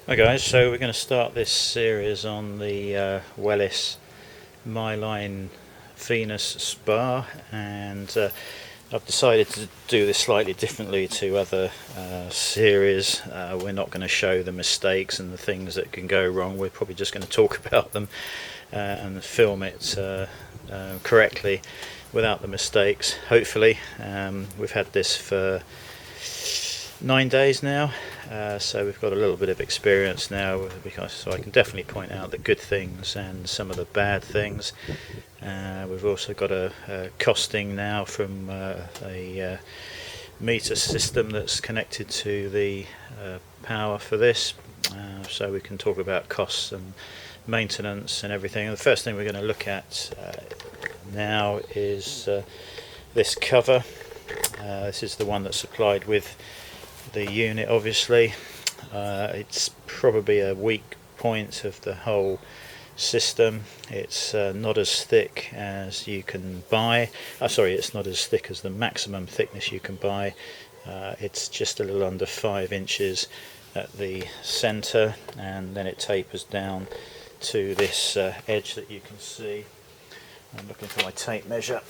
Hi guys, so we're going to start this series on the Wellis MyLine Venus Spa, and I've decided to do this slightly differently to other series. We're not going to show the mistakes and the things that can go wrong. We're probably just going to talk about them and film it correctly without the mistakes, hopefully. We've had this for 9 days now, so we've got a little bit of experience now, so I can definitely point out the good things and some of the bad things. We've also got a costing now from a meter system that's connected to the power for this, so we can talk about costs and maintenance and everything. And the first thing we're going to look at now is this cover. This is the one that's supplied with the unit. Obviously it's probably a weak point of the whole system. It's not as thick as you can buy. It's not as thick as the maximum thickness you can buy. It's just a little under 5 inches at the center, and then it tapers down to this edge that you can see. I'm looking for my tape measure.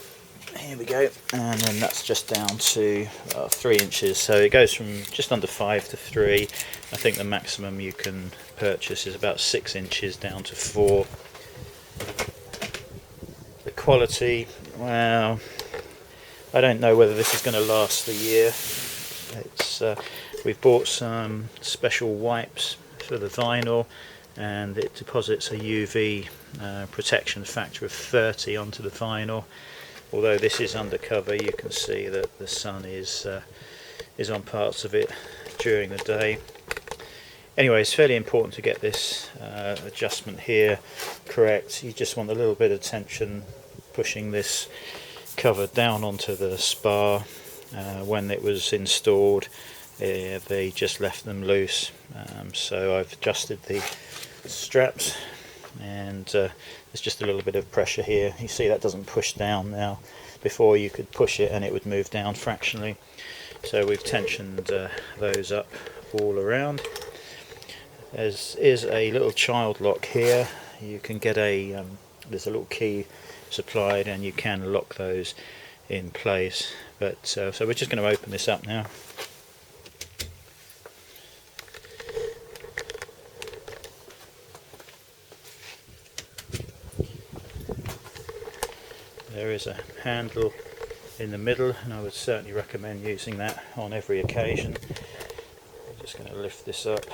Here we go, and then that's just down to 3 inches, so it goes from just under 5 to 3. I think the maximum you can purchase is about 6 inches down to 4. The quality, well, I don't know whether this is going to last the year. We've bought some special wipes for the vinyl, and it deposits a UV protection factor of 30 onto the vinyl. Although this is undercover, you can see that the sun is on parts of it during the day. Anyway, it's fairly important to get this adjustment here correct. You just want a little bit of tension pushing this cover down onto the spa. When it was installed, they just left them loose, so I've adjusted the straps, and there's just a little bit of pressure here. You see that doesn't push down now. Before you could push it and it would move down fractionally, so we've tensioned those up all around. There is a little child lock here. You can get there's a little key supplied, and you can lock those in place. But so we're just going to open this up now. There is a handle in the middle, and I would certainly recommend using that on every occasion. I'm just going to lift this up.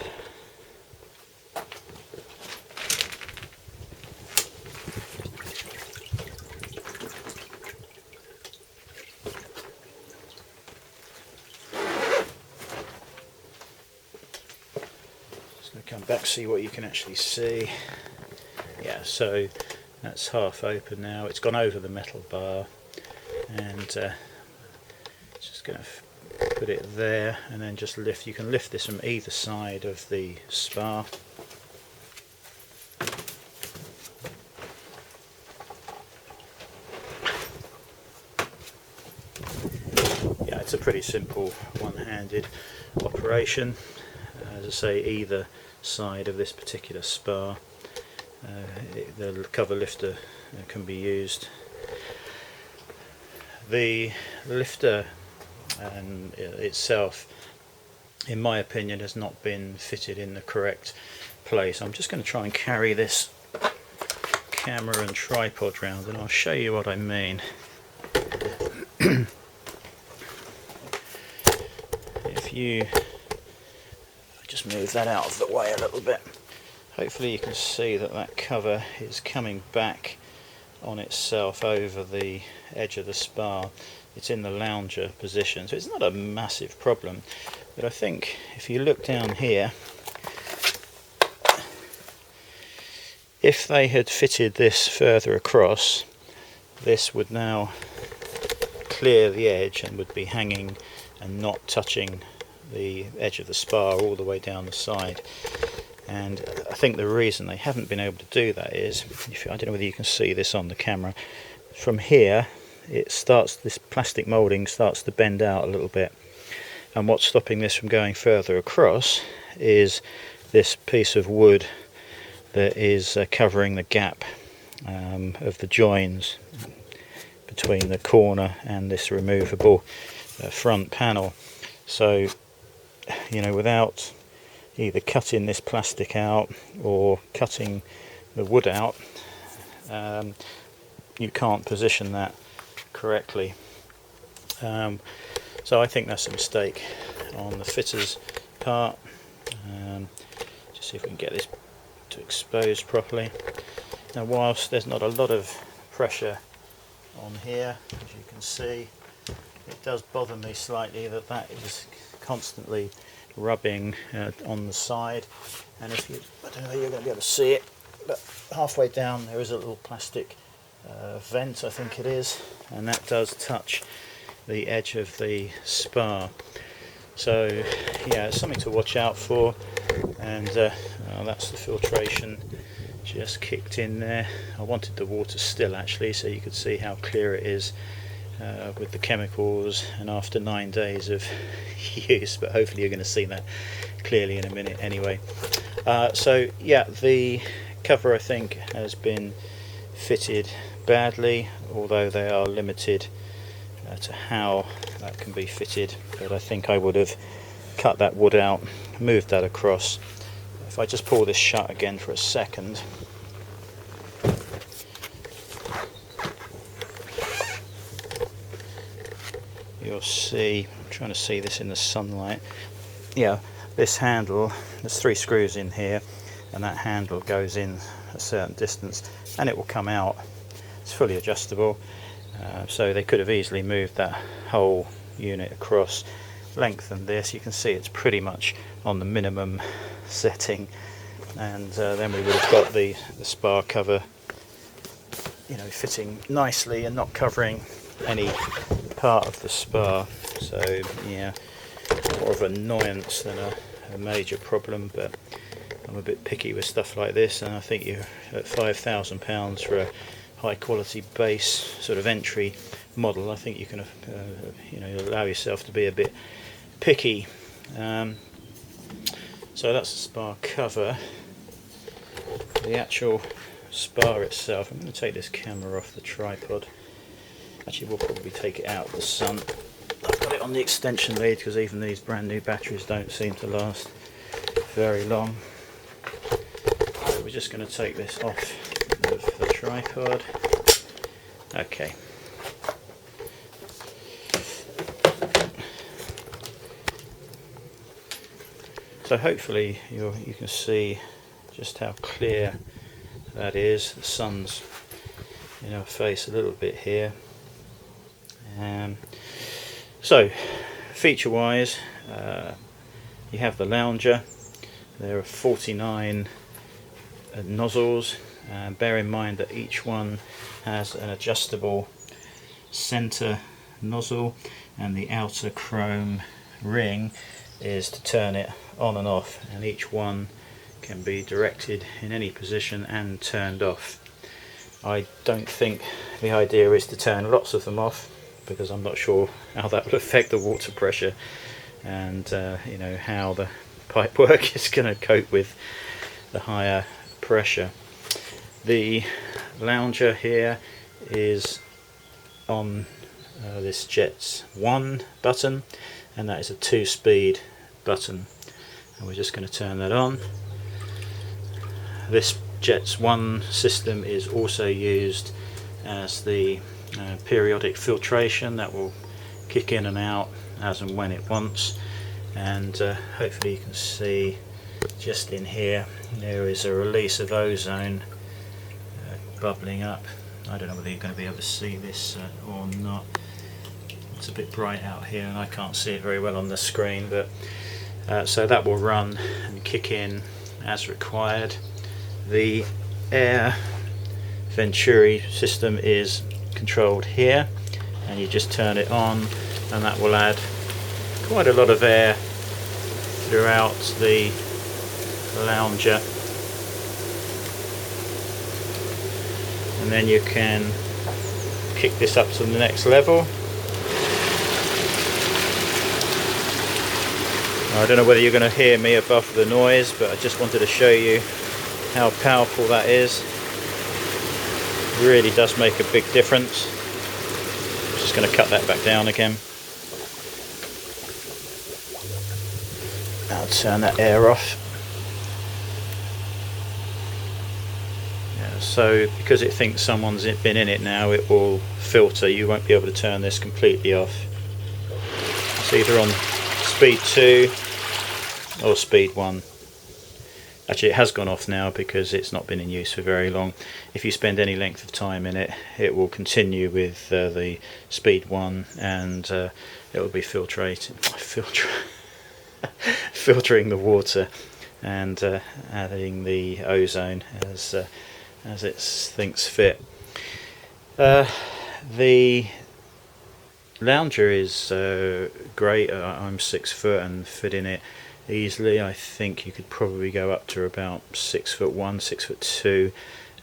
Just going to come back, see what you can actually see. Yeah, so that's half open now. It's gone over the metal bar, and just going to put it there, and then just lift. You can lift this from either side of the spa. Yeah, it's a pretty simple one-handed operation. As I say, either side of this particular spa. The cover lifter can be used. The lifter itself, in my opinion, has not been fitted in the correct place. I'm just going to try and carry this camera and tripod round, and I'll show you what I mean. If you just move that out of the way a little bit, hopefully you can see that that cover is coming back on itself over the edge of the spa. It's in the lounger position, so it's not a massive problem. But I think if you look down here, if they had fitted this further across, this would now clear the edge and would be hanging and not touching the edge of the spa all the way down the side. And I think the reason they haven't been able to do that is, I don't know whether you can see this on the camera, from here this plastic moulding starts to bend out a little bit, and what's stopping this from going further across is this piece of wood that is covering the gap of the joins between the corner and this removable front panel. So, you know, without either cutting this plastic out or cutting the wood out, you can't position that correctly. So I think that's a mistake on the fitter's part. Just see if we can get this to expose properly. Now, whilst there's not a lot of pressure on here, as you can see, it does bother me slightly that that is constantly rubbing on the side. And if you, I don't know if you're going to be able to see it, but halfway down there is a little plastic vent, I think it is, and that does touch the edge of the spar. So yeah, it's something to watch out for. And that's the filtration just kicked in there. I wanted the water still, actually, so you could see how clear it is with the chemicals and after 9 days of use, but hopefully you're going to see that clearly in a minute anyway. So yeah, the cover I think has been fitted badly, although they are limited to how that can be fitted, but I think I would have cut that wood out, moved that across. If I just pull this shut again for a second, you'll see, I'm trying to see this in the sunlight, yeah, this handle, there's 3 screws in here, and that handle goes in a certain distance and it will come out. It's fully adjustable, so they could have easily moved that whole unit across, lengthened this. You can see it's pretty much on the minimum setting, and then we would have got the spar cover, you know, fitting nicely and not covering any part of the spar. So yeah, more of an annoyance than a major problem, but I'm a bit picky with stuff like this, and I think you're at £5,000 for a high quality base sort of entry model. I think you can you know, allow yourself to be a bit picky. So that's the spar cover. The actual spar itself, I'm going to take this camera off the tripod. Actually, we'll probably take it out of the sun. I've got it on the extension lead because even these brand new batteries don't seem to last very long. So we're just going to take this off of the tripod. Okay. So hopefully you can see just how clear that is. The sun's in our face a little bit here. So feature wise, you have the lounger. There are 49 nozzles. Bear in mind that each one has an adjustable center nozzle, and the outer chrome ring is to turn it on and off, and each one can be directed in any position and turned off. I don't think the idea is to turn lots of them off, because I'm not sure how that will affect the water pressure and you know, how the pipework is going to cope with the higher pressure. The lounger here is on this Jets 1 button, and that is a 2-speed button, and we're just going to turn that on. This Jets 1 system is also used as the periodic filtration that will kick in and out as and when it wants, and hopefully you can see just in here there is a release of ozone bubbling up. I don't know whether you're going to be able to see this or not. It's a bit bright out here and I can't see it very well on the screen, but so that will run and kick in as required. The air venturi system is controlled here, and you just turn it on and that will add quite a lot of air throughout the lounger, and then you can kick this up to the next level. I don't know whether you're going to hear me above the noise, but I just wanted to show you how powerful that is. It really does make a big difference. I'm just going to cut that back down again. I'll turn that air off. Yeah, so because it thinks someone's been in it now, it will filter. You won't be able to turn this completely off. It's either on speed 2 or speed 1. Actually, it has gone off now because it's not been in use for very long. If you spend any length of time in it, it will continue with the speed 1, and it will be filtering the water and adding the ozone as it thinks fit. The lounger is great. I'm 6 foot and fit in it easily. I think you could probably go up to about 6'1", 6'2",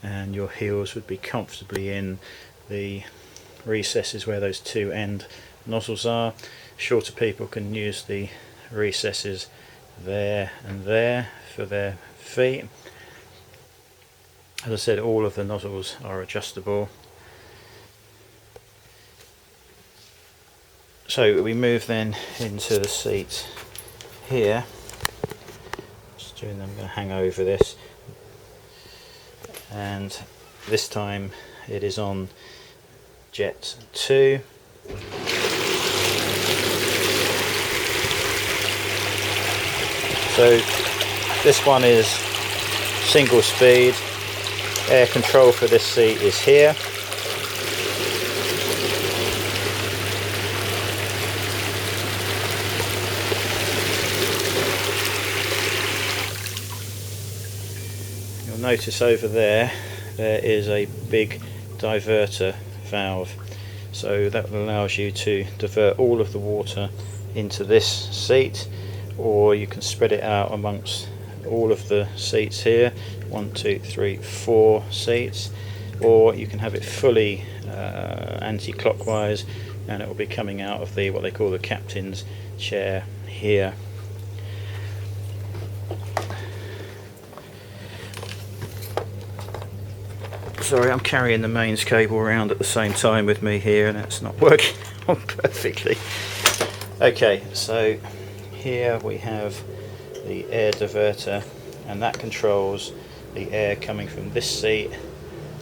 and your heels would be comfortably in the recesses where those two end nozzles are. Shorter people can use the recesses there and there for their feet. As I said, all of the nozzles are adjustable. So we move then into the seat here. I'm going to hang over this, and this time it is on jet 2. So this one is single speed. Air control for this seat is here. You'll notice over there is a big diverter valve, so that allows you to divert all of the water into this seat, or you can spread it out amongst all of the seats here, 1, 2, 3, 4 seats, or you can have it fully anti-clockwise, and it will be coming out of the what they call the captain's chair here. Sorry, I'm carrying the mains cable around at the same time with me here, and it's not working on perfectly. Okay, so here we have the air diverter, and that controls the air coming from this seat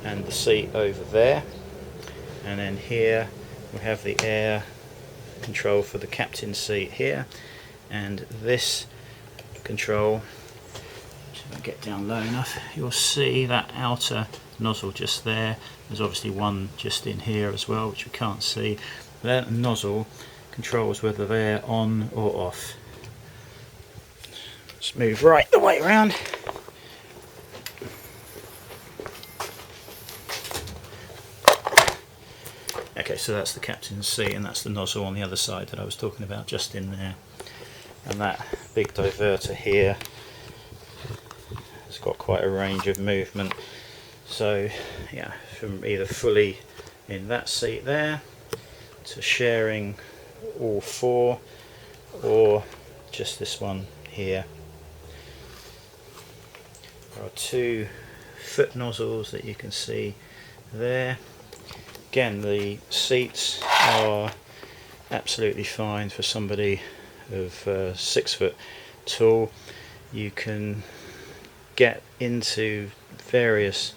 and the seat over there. And then here we have the air control for the captain's seat here, and this control, if I get down low enough, you'll see that outer nozzle just there. There's obviously one just in here as well, which we can't see. That nozzle controls whether they're on or off. Let's move right the way around. Okay, so that's the captain's seat, and that's the nozzle on the other side that I was talking about, just in there. And that big diverter here has got quite a range of movement. So yeah, from either fully in that seat there to sharing all 4, or just this one here. There are 2 foot nozzles that you can see there. Again, the seats are absolutely fine for somebody of 6 foot tall. You can get into various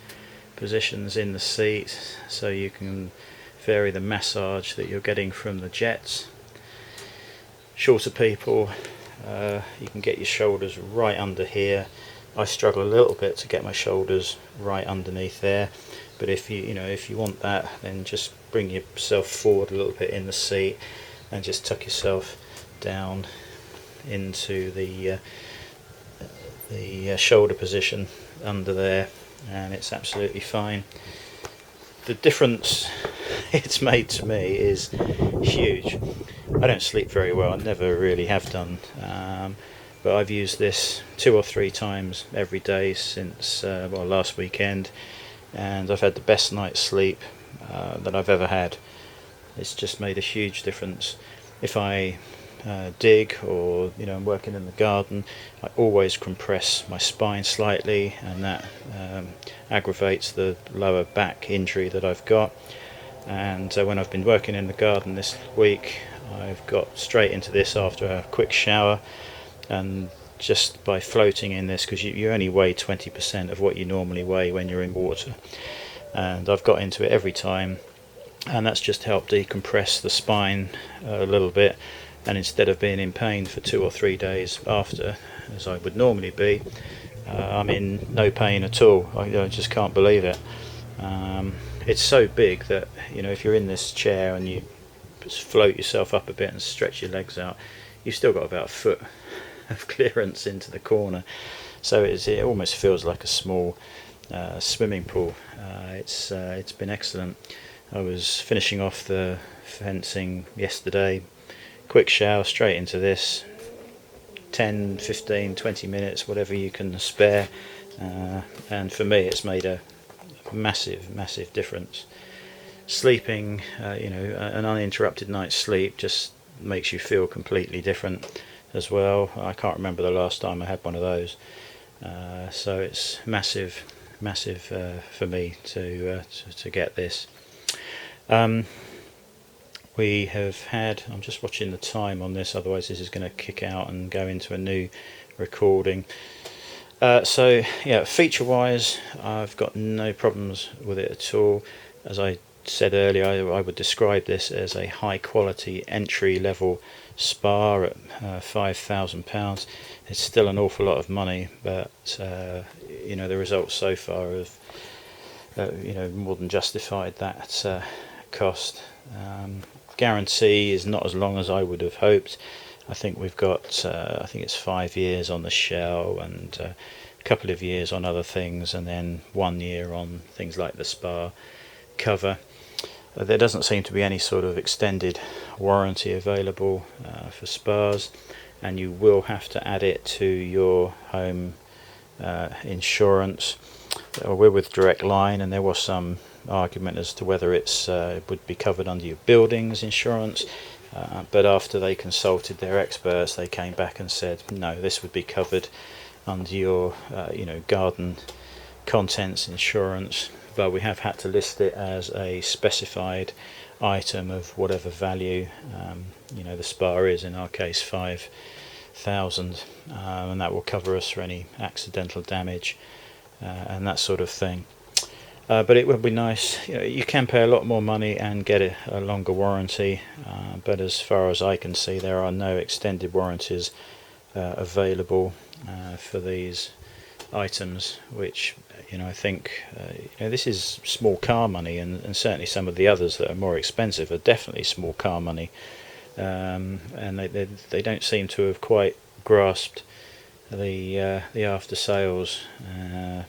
positions in the seat, so you can vary the massage that you're getting from the jets. Shorter people, you can get your shoulders right under here. I struggle a little bit to get my shoulders right underneath there, but if you want that, then just bring yourself forward a little bit in the seat and just tuck yourself down into the shoulder position under there, and it's absolutely fine. The difference it's made to me is huge. I don't sleep very well, I never really have done, but I've used this 2 or 3 times every day since last weekend, and I've had the best night's sleep that I've ever had. It's just made a huge difference. If I dig, or I'm working in the garden, I always compress my spine slightly, and that aggravates the lower back injury that I've got. And when I've been working in the garden this week, I've got straight into this after a quick shower, and just by floating in this, because you only weigh 20% of what you normally weigh when you're in water, and I've got into it every time, and that's just helped decompress the spine a little bit. And instead of being in pain for 2 or 3 days after, as I would normally be, I'm in no pain at all. I just can't believe it. It's so big that if you're in this chair and you just float yourself up a bit and stretch your legs out, you've still got about a foot of clearance into the corner. So it almost feels like a small swimming pool. It's been excellent. I was finishing off the fencing yesterday, quick shower, straight into this, 10, 15, 20 minutes, whatever you can spare, and for me it's made a massive difference. Sleeping, an uninterrupted night's sleep just makes you feel completely different as well. I can't remember the last time I had one of those, so it's massive for me to get this. We have had, I'm just watching the time on this, otherwise this is going to kick out and go into a new recording. So yeah, feature wise, I've got no problems with it at all. As I said earlier, I would describe this as a high quality entry level spa at £5,000. It's still an awful lot of money, but the results so far have more than justified that cost. Guarantee is not as long as I would have hoped. I think we've got I think it's 5 years on the shell, and a couple of years on other things, and then 1 year on things like the spa cover. There doesn't seem to be any sort of extended warranty available for spas, and you will have to add it to your home insurance. We're with Direct Line, and there was some argument as to whether it would be covered under your buildings insurance, but after they consulted their experts, they came back and said no, this would be covered under your garden contents insurance, but we have had to list it as a specified item of whatever value the spa is, in our case 5,000, and that will cover us for any accidental damage and that sort of thing. But it would be nice, you can pay a lot more money and get a longer warranty, but as far as I can see, there are no extended warranties available for these items, which I think this is small car money, and certainly some of the others that are more expensive are definitely small car money, and they don't seem to have quite grasped the after sales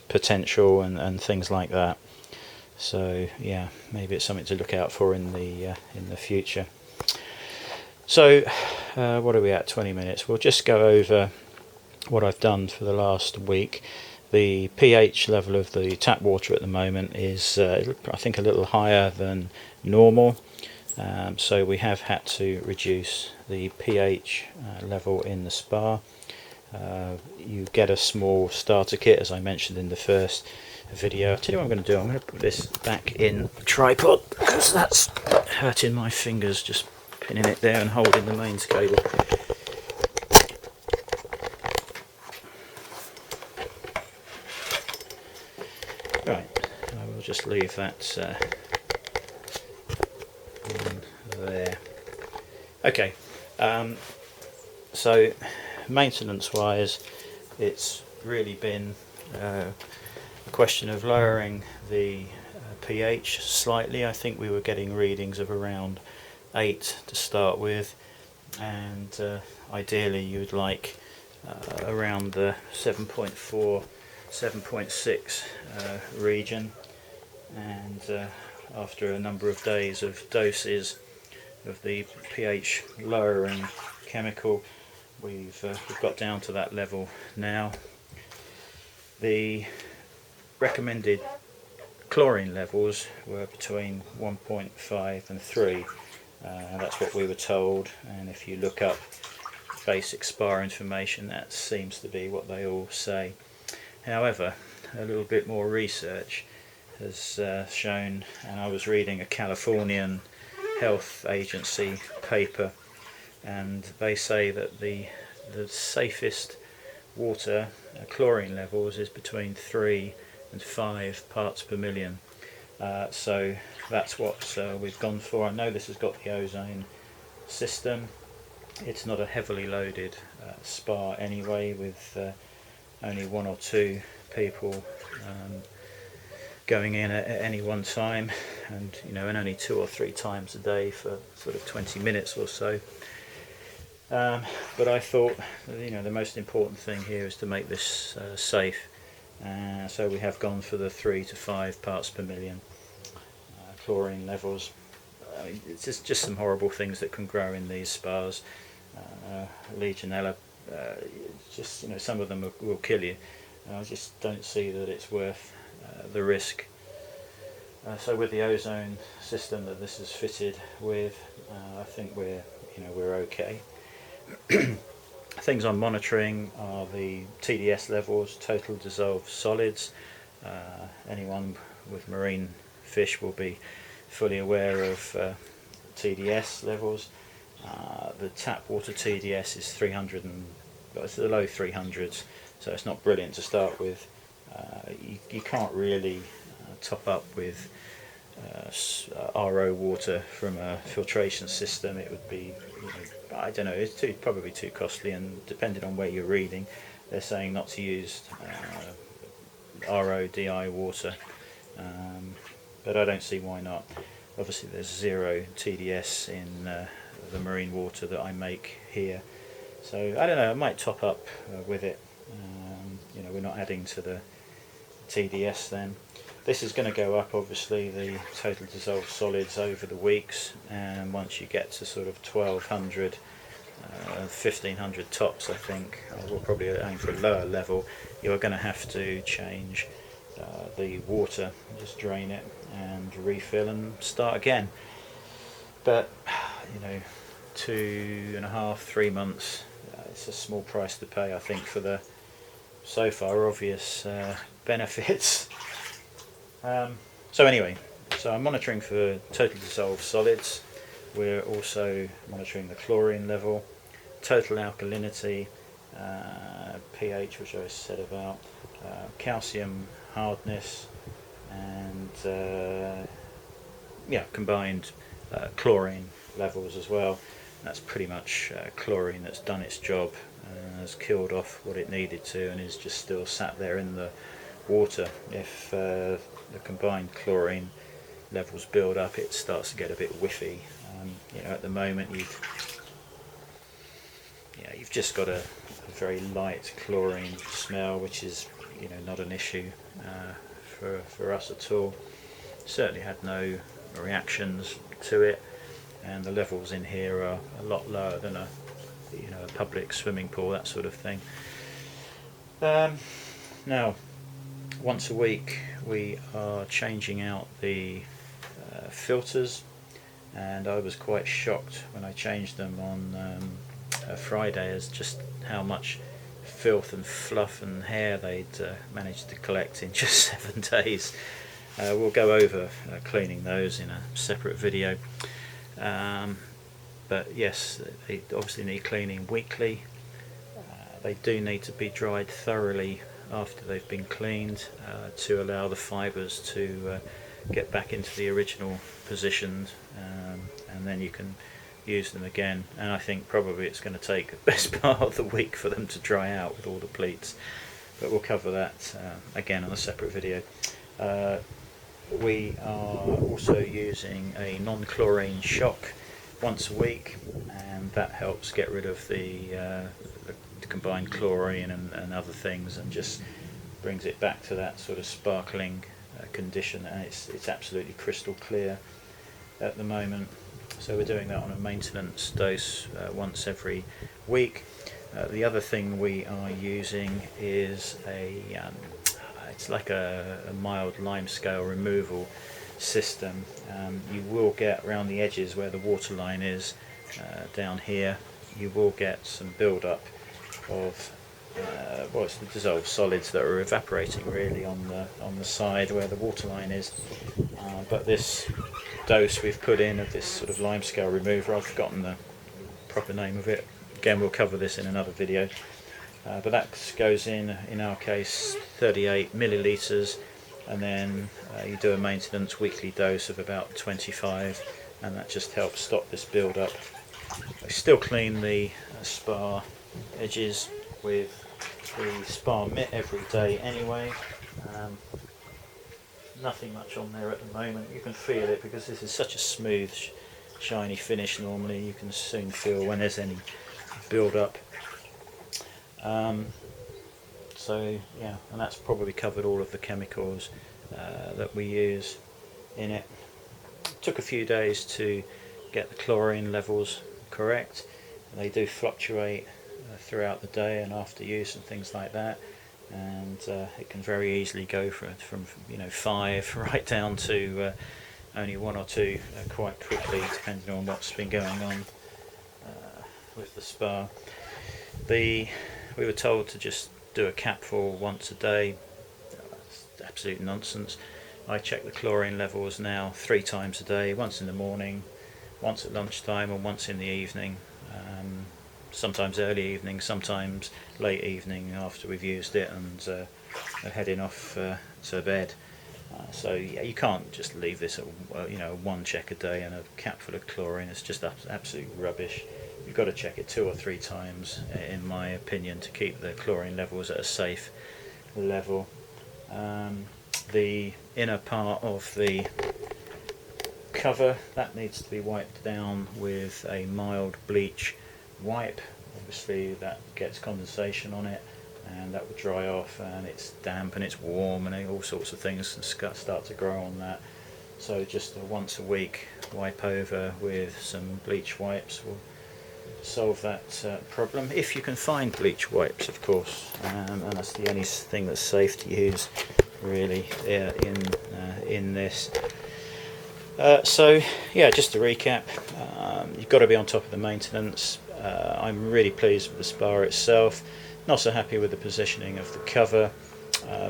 potential and things like that. So yeah, maybe it's something to look out for in the future. So what are we at? 20 minutes. We'll just go over what I've done for the last week. The pH level of the tap water at the moment is I think a little higher than normal, so we have had to reduce the pH level in the spa. You get a small starter kit, as I mentioned in the first video. I'll tell you what I'm going to do. I'm going to put this back in the tripod because that's hurting my fingers, just pinning it there and holding the mains cable. Right, I will just leave that there. Okay, so maintenance wise, it's really been a question of lowering the pH slightly. I think we were getting readings of around 8 to start with, and ideally you'd like around the 7.4, 7.6 region, and after a number of days of doses of the pH lowering chemical, we've got down to that level now. The recommended chlorine levels were between 1.5 and 3, That's what we were told, and if you look up basic spa information, that seems to be what they all say. However, a little bit more research has shown, and I was reading a Californian health agency paper, and they say that the safest water chlorine levels is between 3 and 5 parts per million. So that's what we've gone for. I know this has got the ozone system. It's not a heavily loaded spa anyway, with only 1 or 2 people going in at any one time, and and only 2 or 3 times a day for sort of 20 minutes or so. But I thought, the most important thing here is to make this safe. So we have gone for the 3 to 5 parts per million chlorine levels. I mean, it's just some horrible things that can grow in these spas. Legionella, some of them will kill you. I just don't see that it's worth the risk. So with the ozone system that this is fitted with, I think we're okay. Things I'm monitoring are the TDS levels, total dissolved solids. Anyone with marine fish will be fully aware of TDS levels. The tap water TDS is 300, it's the low 300s, so it's not brilliant to start with. You can't really top up with RO water from a filtration system. It would be, I don't know, it's probably too costly, and depending on where you're reading, they're saying not to use RO DI water, but I don't see why not. Obviously there's 0 TDS in the marine water that I make here, so I don't know, I might top up with it. We're not adding to the TDS then. This is going to go up, obviously, the total dissolved solids over the weeks, and once you get to sort of 1200, 1500 tops, I think, we'll probably aim for a lower level. You're going to have to change the water, just drain it and refill and start again. But 2.5, 3 months, it's a small price to pay, I think, for the so far obvious benefits. So anyway, so I'm monitoring for total dissolved solids. We're also monitoring the chlorine level, total alkalinity, pH, which I said about, calcium hardness, and combined chlorine levels as well. That's pretty much chlorine that's done its job, has killed off what it needed to, and is just still sat there in the water. If the combined chlorine levels build up, it starts to get a bit whiffy. At the moment you've just got a very light chlorine smell, which is not an issue for us at all. Certainly had no reactions to it, and the levels in here are a lot lower than a public swimming pool, that sort of thing. Now, once a week we are changing out the filters, and I was quite shocked when I changed them on Friday as just how much filth and fluff and hair they'd managed to collect in just 7 days. We'll go over cleaning those in a separate video, but yes, they obviously need cleaning weekly. They do need to be dried thoroughly after they've been cleaned to allow the fibres to get back into the original positions, and then you can use them again. And I think probably it's going to take the best part of the week for them to dry out with all the pleats, but we'll cover that again on a separate video. We are also using a non-chlorine shock once a week, and that helps get rid of the combined chlorine and other things, and just brings it back to that sort of sparkling condition, and it's absolutely crystal clear at the moment. So we're doing that on a maintenance dose once every week. The other thing we are using is it's like a mild lime scale removal system. You will get around the edges where the water line is, down here, you will get some build up of well, it's the dissolved solids that are evaporating really on the side where the water line is. But this dose we've put in of this sort of limescale remover, I've forgotten the proper name of it. Again, we'll cover this in another video. But that goes in our case, 38 millilitres, and then you do a maintenance weekly dose of about 25, and that just helps stop this build up. I still clean the spar edges with the spar mitt every day anyway. Nothing much on there at the moment. You can feel it because this is such a smooth shiny finish. Normally you can soon feel when there's any build up. So yeah, and that's probably covered all of the chemicals that we use in it. It took a few days to get the chlorine levels correct. They do fluctuate throughout the day and after use and things like that, and it can very easily go from 5 right down to only 1 or 2 quite quickly, depending on what's been going on with the spar. We were told to just do a capful once a day. That's absolute nonsense. I check the chlorine levels now 3 times a day, once in the morning, once at lunchtime, and once in the evening. Sometimes early evening, sometimes late evening after we've used it and heading off to bed. So yeah, you can't just leave this at 1 check a day and a capful of chlorine. It's just absolute rubbish. You've got to check it 2 or 3 times, in my opinion, to keep the chlorine levels at a safe level. The inner part of the cover, that needs to be wiped down with a mild bleach wipe. Obviously that gets condensation on it and that will dry off, and it's damp and it's warm and all sorts of things start to grow on that. So just a once a week wipe over with some bleach wipes will solve that problem, if you can find bleach wipes, of course, and that's the only thing that's safe to use really in this. So yeah, just to recap, you've got to be on top of the maintenance. I'm really pleased with the spar itself, not so happy with the positioning of the cover.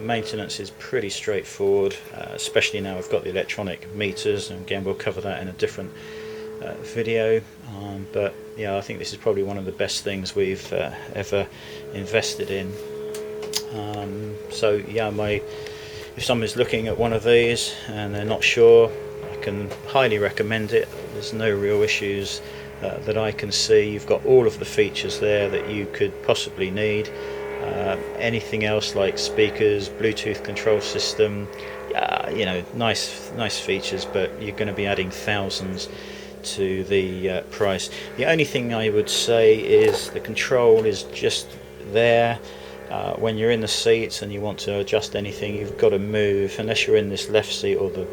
Maintenance is pretty straightforward, especially now we've got the electronic meters, and again we'll cover that in a different video. But yeah, I think this is probably one of the best things we've ever invested in. So yeah, if someone's looking at one of these and they're not sure, I can highly recommend it. There's no real issues that I can see. You've got all of the features there that you could possibly need. Anything else like speakers, Bluetooth control system, nice features, but you're going to be adding thousands to the price. The only thing I would say is the control is just there. When you're in the seats and you want to adjust anything, you've got to move, unless you're in this left seat or the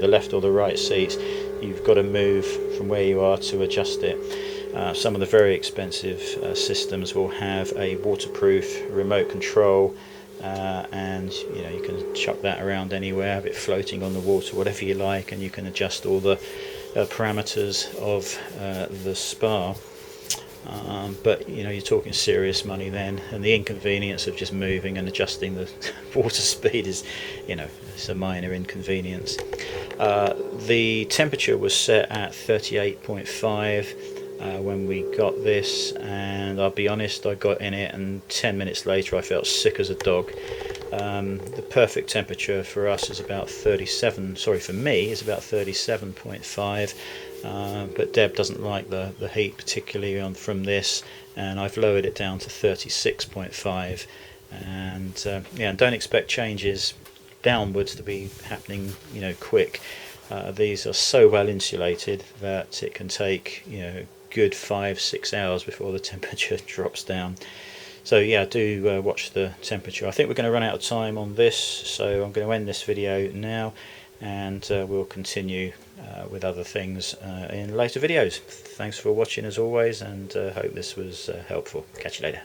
left or the right seats, you've got to move from where you are to adjust it. Some of the very expensive systems will have a waterproof remote control, and you can chuck that around anywhere, have it floating on the water, whatever you like, and you can adjust all the parameters of the spar. But you're talking serious money then, and the inconvenience of just moving and adjusting the water speed is, it's a minor inconvenience. The temperature was set at 38.5 when we got this, and I'll be honest, I got in it and 10 minutes later I felt sick as a dog. The perfect temperature for us is about 37.5, but Deb doesn't like the heat particularly from this, and I've lowered it down to 36.5, and don't expect changes downwards to be happening quick. These are so well insulated that it can take good 5-6 hours before the temperature drops down. So yeah, do watch the temperature. I think we're going to run out of time on this, so I'm going to end this video now, and we'll continue with other things in later videos. Thanks for watching as always, and hope this was helpful. Catch you later.